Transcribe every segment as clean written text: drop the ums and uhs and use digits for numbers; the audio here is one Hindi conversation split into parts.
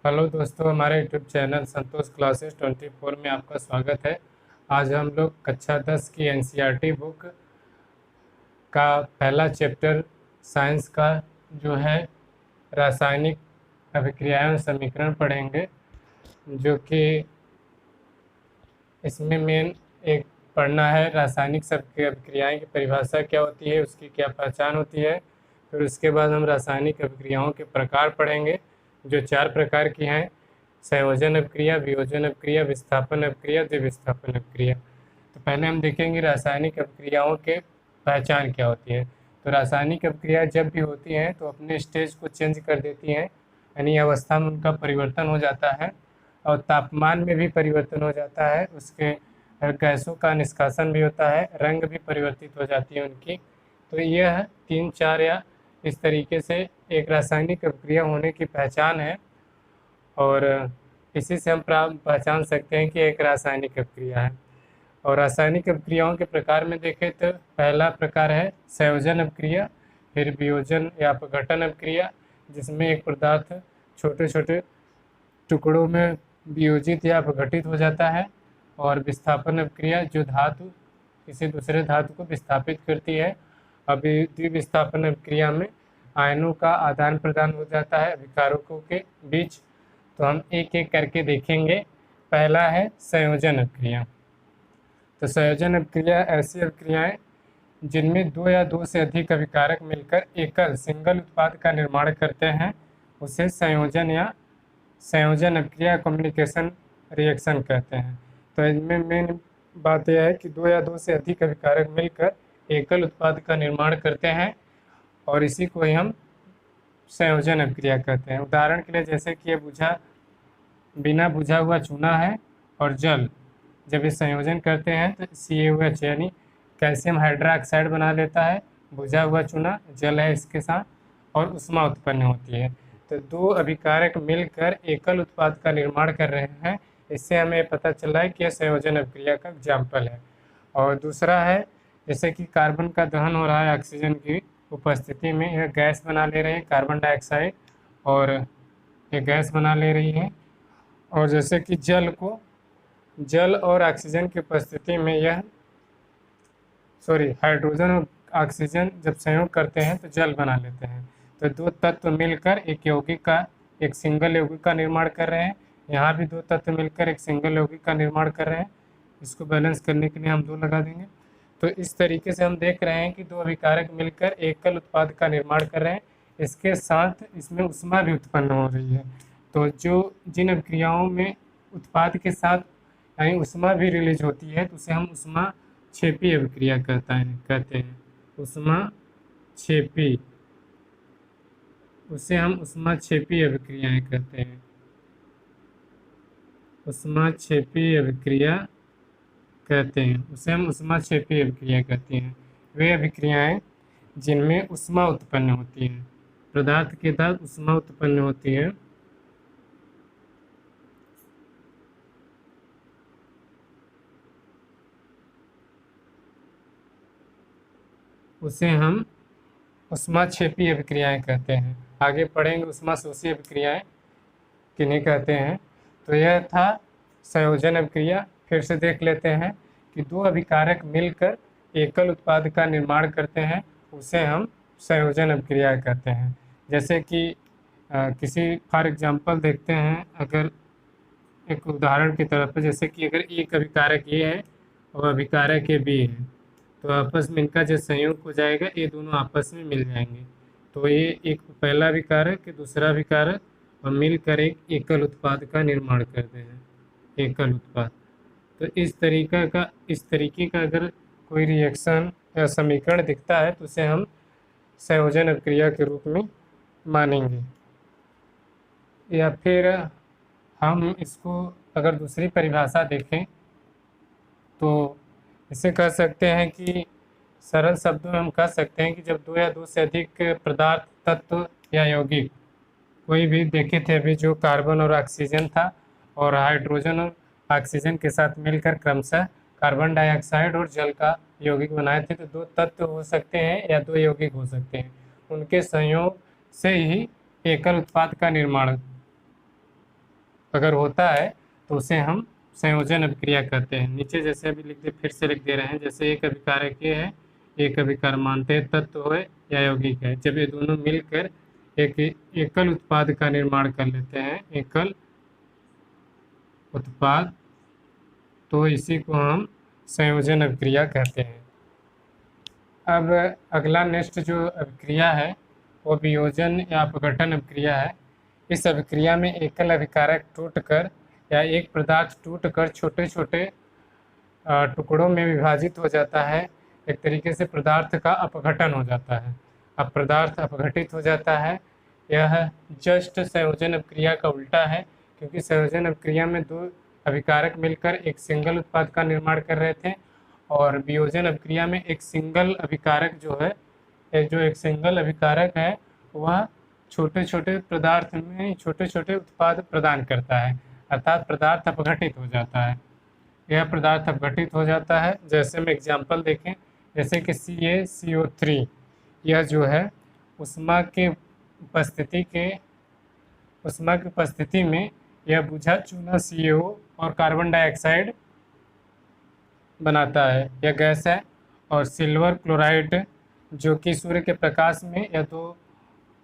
हेलो दोस्तों, हमारे यूट्यूब चैनल संतोष क्लासेस 24 में आपका स्वागत है। आज हम लोग कक्षा 10 की एनसीईआरटी बुक का पहला चैप्टर साइंस का जो है रासायनिक अभिक्रियाएं और समीकरण पढ़ेंगे, जो कि इसमें मेन एक पढ़ना है रासायनिक अभिक्रियाएं की परिभाषा क्या होती है, उसकी क्या पहचान होती है। फिर उसके बाद हम रासायनिक अभिक्रियाओं के प्रकार पढ़ेंगे, जो 4 प्रकार की हैं: संयोजन अभिक्रिया, वियोजन अभिक्रिया, विस्थापन अभिक्रिया, द्विविस्थापन अभिक्रिया। तो पहले हम देखेंगे रासायनिक अभिक्रियाओं के पहचान क्या होती है। तो रासायनिक अभिक्रिया जब भी होती हैं तो अपने स्टेज को चेंज कर देती हैं, यानी अवस्था में उनका परिवर्तन हो जाता है और तापमान में भी परिवर्तन हो जाता है। उसके गैसों का निष्कासन भी होता है, रंग भी परिवर्तित हो जाती है उनकी। तो यह 3-4 या इस तरीके से एक रासायनिक अभिक्रिया होने की पहचान है, और इसी से हम पहचान सकते हैं कि एक रासायनिक अभिक्रिया है। और रासायनिक अभिक्रियाओं के प्रकार में देखें तो पहला प्रकार है संयोजन अभिक्रिया, फिर वियोजन या अपघटन अभिक्रिया, जिसमें एक पदार्थ छोटे छोटे टुकड़ों में वियोजित या अपघटित हो जाता है। और विस्थापन अभिक्रिया, जो धातु किसी दूसरे धातु को विस्थापित करती है। अभी द्विविस्थापन अभिक्रिया में आयनों का आदान प्रदान हो जाता है अभिकारकों के बीच। तो हम एक एक करके देखेंगे। पहला है संयोजन अभिक्रिया। तो संयोजन अभिक्रिया ऐसी अभिक्रियाएं जिनमें 2 या 2 से अधिक अभिकारक मिलकर एकल सिंगल उत्पाद का निर्माण करते हैं, उसे संयोजन या संयोजन अभिक्रिया कम्युनिकेशन रिएक्शन कहते हैं। तो इसमें मेन बात यह है कि 2 या 2 से अधिक अभिकारक मिलकर एकल उत्पाद का निर्माण करते हैं, और इसी को ही हम संयोजन अभिक्रिया कहते हैं। उदाहरण के लिए, जैसे कि ये बिना बुझा हुआ चूना है और जल, जब ये संयोजन करते हैं तो CaOH यानी कैल्शियम हाइड्रोक्साइड बना लेता है। बुझा हुआ चूना जल है इसके साथ, और ऊष्मा उत्पन्न होती है। तो 2 अभिकारक मिलकर एकल उत्पाद का निर्माण कर रहे हैं। इससे हमें पता चला है कि यह संयोजन अभिक्रिया का एग्जाम्पल है। और दूसरा है, जैसे कि कार्बन का दहन हो रहा है ऑक्सीजन की उपस्थिति में, यह गैस बना ले रहे हैं कार्बन डाइऑक्साइड, और ये गैस बना ले रही है। और जैसे कि जल और ऑक्सीजन की उपस्थिति में हाइड्रोजन और ऑक्सीजन जब संयोग करते हैं तो जल बना लेते हैं। तो 2 तत्व मिलकर एक सिंगल यौगिक का निर्माण कर रहे हैं। यहाँ भी 2 तत्व मिलकर एक सिंगल यौगिक का निर्माण कर रहे हैं। इसको बैलेंस करने के लिए हम 2 लगा देंगे। तो इस तरीके से हम देख रहे हैं कि 2 अभिकारक मिलकर एकल उत्पाद का निर्माण कर रहे हैं। इसके साथ इसमें ऊष्मा भी उत्पन्न हो रही है। तो जिन अभिक्रियाओं में उत्पाद के साथ यानी ऊष्मा भी रिलीज होती है, तो उसे हम ऊष्मा क्षेपी अभिक्रिया कहते हैं। ऊष्मा क्षेपी, उसे हम ऊष्मा क्षेपी अभिक्रियाएं कहते हैं। ऊष्मा क्षेपी अभिक्रिया कहते हैं, उसे हम ऊष्मा क्षेपी अभिक्रिया कहते हैं। वे अभिक्रियाएं जिनमें ऊष्मा उत्पन्न होती है, पदार्थ के साथ ऊष्मा उत्पन्न होती है, उसे हम ऊष्माक्षेपी अभिक्रियाएं कहते हैं। आगे पढ़ेंगे ऊष्माशोषी अभिक्रियाएं किन्हें कहते हैं। तो यह था संयोजन अभिक्रिया। फिर से देख लेते हैं कि 2 अभिकारक मिलकर एकल उत्पाद का निर्माण करते हैं, उसे हम संयोजन अभिक्रिया कहते हैं। जैसे कि किसी फॉर एग्जांपल देखते हैं, अगर एक उदाहरण की तरफ है, जैसे कि अगर एक अभिकारक ये है और अभिकारक ये बी है, तो आपस में इनका जो संयोग हो जाएगा, ये दोनों आपस में मिल जाएंगे। तो ये एक पहला विकारक दूसरा विकारक और मिलकर एक एकल उत्पाद का निर्माण करते हैं, एकल उत्पाद। तो इस तरीके का अगर कोई रिएक्शन या समीकरण दिखता है तो उसे हम संयोजन अभिक्रिया के रूप में मानेंगे। या फिर हम इसको अगर दूसरी परिभाषा देखें तो इसे कह सकते हैं कि सरल शब्दों में हम कह सकते हैं कि जब 2 या 2 से अधिक पदार्थ, तत्व या यौगिक, कोई भी देखे थे अभी, जो कार्बन और ऑक्सीजन था, और हाइड्रोजन और ऑक्सीजन के साथ मिलकर क्रमशः कार्बन डाइऑक्साइड और जल का यौगिक बनाए थे। तो 2 तत्व हो सकते हैं या 2 यौगिक हो सकते हैं, उनके संयोग से ही एकल उत्पाद का निर्माण अगर होता है तो उसे हम संयोजन अभिक्रिया कहते हैं। नीचे जैसे अभी लिख दे, फिर से लिख दे रहे हैं, जैसे एक अभिकारक ये है, एक अभिकारमांतेय तत्व है या यौगिक है, जब ये दोनों मिलकर एक एकल उत्पाद का निर्माण कर लेते हैं, एकल उत्पाद, तो इसी को हम संयोजन अभिक्रिया कहते हैं। अब अगला नेक्स्ट जो अभिक्रिया है वो वियोजन या अपघटन अभिक्रिया है। इस अभिक्रिया में एकल अभिकारक टूटकर या एक पदार्थ टूटकर छोटे छोटे टुकड़ों में विभाजित हो जाता है। एक तरीके से पदार्थ का अपघटन हो जाता है। अब पदार्थ अपघटित हो जाता है, यह जस्ट संयोजन अभिक्रिया का उल्टा है, क्योंकि संयोजन अभिक्रिया में दो अभिकारक मिलकर एक सिंगल उत्पाद का निर्माण कर रहे थे, और वियोजन अभिक्रिया में एक सिंगल अभिकारक जो है, एक सिंगल अभिकारक है वह छोटे छोटे पदार्थ में छोटे छोटे उत्पाद प्रदान करता है, अर्थात पदार्थ अपघटित हो जाता है। यह पदार्थ अपघटित हो जाता है, जैसे हम एग्जाम्पल देखें, जैसे कि CaCO3, यह जो है उष्मा की उपस्थिति में यह बुझा चूना CO और कार्बन डाइऑक्साइड बनाता है, यह गैस है। और सिल्वर क्लोराइड जो कि सूर्य के प्रकाश में या दो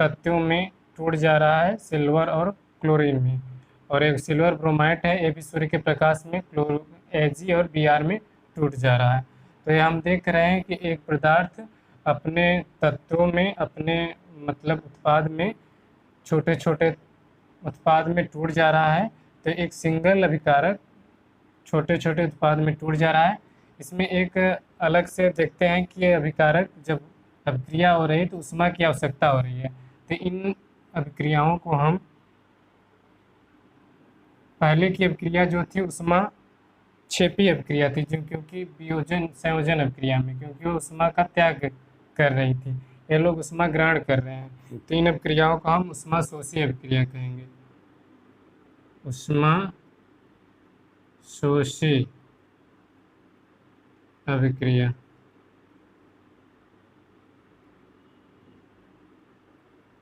तत्वों में टूट जा रहा है, सिल्वर और क्लोरीन में। और एक सिल्वर ब्रोमाइड है, ये भी सूर्य के प्रकाश में Ag और Br में टूट जा रहा है। तो ये हम देख रहे हैं कि एक पदार्थ अपने तत्वों में, अपने मतलब उत्पाद में, छोटे छोटे उत्पाद में टूट जा रहा है। तो एक सिंगल अभिकारक छोटे छोटे उत्पाद में टूट जा रहा है। इसमें एक अलग से देखते हैं कि ये अभिकारक जब अभिक्रिया हो रही है तो ऊष्मा की आवश्यकता हो रही है। तो इन अभिक्रियाओं को हम, पहले की अभिक्रिया जो थी ऊष्मा क्षेपी अभिक्रिया थी, जो क्योंकि वियोजन संयोजन अभिक्रिया में क्योंकि वो ऊष्मा का त्याग कर रही थी, ये लोग ऊष्मा ग्रहण कर रहे हैं, तो इन अभिक्रियाओं को हम ऊष्मा शोषी अभिक्रिया कहेंगे। ऊष्मा शोषी अभिक्रिया।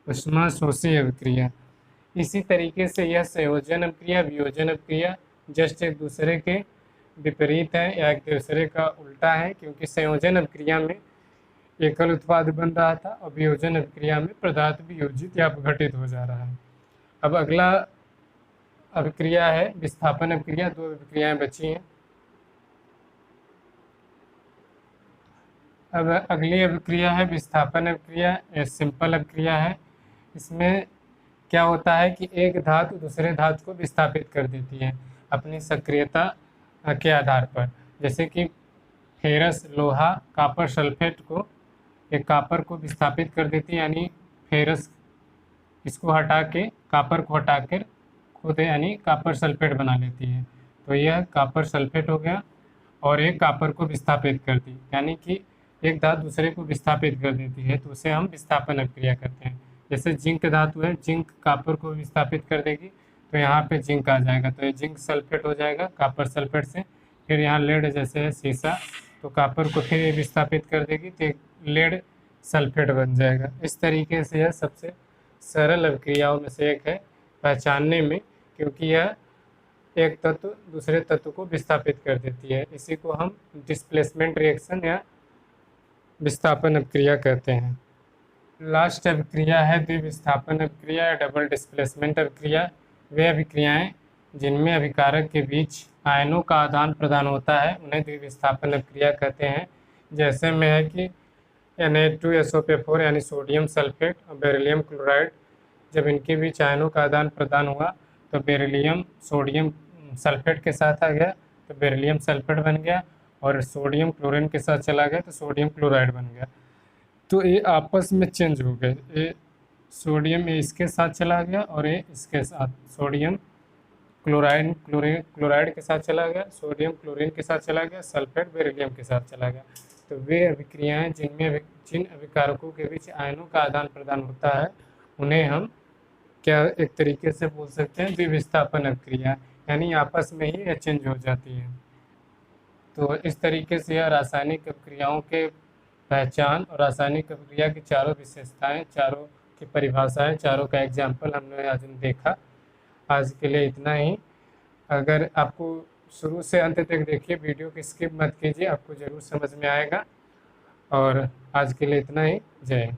ऊष्मा शोषी अभिक्रिया। इसी तरीके से यह संयोजन अभिक्रिया, वियोजन अभिक्रिया जस्ट एक दूसरे के विपरीत है या एक दूसरे का उल्टा है, क्योंकि संयोजन अभिक्रिया में एकल उत्पाद बन रहा था और वियोजन अभिक्रिया में पदार्थ वियोजित या अपघटित हो जा रहा है। अब अगला अभिक्रिया है विस्थापन अभिक्रिया। दो अभिक्रियाएं बची हैं। अब अगली अभिक्रिया है विस्थापन अभिक्रिया, यह सिंपल अभिक्रिया है। इसमें क्या होता है कि एक धातु दूसरे धातु को विस्थापित कर देती है अपनी सक्रियता के आधार पर। जैसे कि फेरस लोहा कॉपर सल्फेट को, एक कॉपर को विस्थापित कर देती है, यानी फेरस इसको हटा के कॉपर को हटा कर खुद यानी कॉपर सल्फेट बना लेती है। तो यह कॉपर सल्फेट हो गया, और एक कॉपर को विस्थापित कर दी, यानी कि एक धातु दूसरे को विस्थापित कर देती है, तो उसे हम विस्थापन अभिक्रिया करते हैं। जैसे जिंक धातु है, जिंक कॉपर को विस्थापित कर देगी, तो यहाँ पे जिंक आ जाएगा, तो ये जिंक सल्फेट हो जाएगा कॉपर सल्फेट से। फिर यहाँ लेड जैसे है शीशा, तो कॉपर को फिर ये विस्थापित कर देगी, तो एक लेड सल्फेट बन जाएगा। इस तरीके से यह सबसे सरल अभिक्रियाओं में से एक है पहचानने में, क्योंकि यह एक तत्व दूसरे तत्व को विस्थापित कर देती है। इसी को हम डिस्प्लेसमेंट रिएक्शन या विस्थापन अभिक्रिया कहते हैं। लास्ट अभिक्रिया है द्विविस्थापन अभिक्रिया या डबल डिस्प्लेसमेंट अभिक्रिया। वे अभिक्रियाएं जिनमें अभिकारक के बीच आयनों का आदान प्रदान होता है उन्हें द्विविस्थापन अभिक्रिया कहते हैं। जैसे में है कि Na2SO4 यानी सोडियम सल्फेट और बेरिलियम क्लोराइड, जब इनके बीच आयनों का आदान प्रदान हुआ तो बेरिलियम सोडियम सल्फेट के साथ आ गया तो बेरिलियम सल्फेट बन गया, और सोडियम क्लोरीन के साथ चला गया तो सोडियम क्लोराइड बन गया। तो ये आपस में चेंज हो गए, ये सोडियम ये इसके साथ चला गया और ये इसके साथ, सोडियम क्लोराइड के साथ चला गया, सोडियम क्लोरीन के साथ चला गया, सल्फेट बेरिलियम के साथ चला गया। तो वे अभिक्रियाएं जिन अभिकारकों के बीच आयनों का आदान प्रदान होता है उन्हें हम क्या एक तरीके से बोल सकते हैं द्विविस्थापन अभिक्रिया, यानी आपस में ही ये चेंज हो जाती है। तो इस तरीके से यह रासायनिक अभिक्रियाओं के पहचान और रासायनिक अभिक्रिया की चारों विशेषताएं, चारों की परिभाषाएं, चारों का एग्जाम्पल हमने आज देखा। आज के लिए इतना ही। अगर आपको शुरू से अंत तक देखिए, वीडियो की स्किप मत कीजिए, आपको ज़रूर समझ में आएगा। और आज के लिए इतना ही। जय हिंद।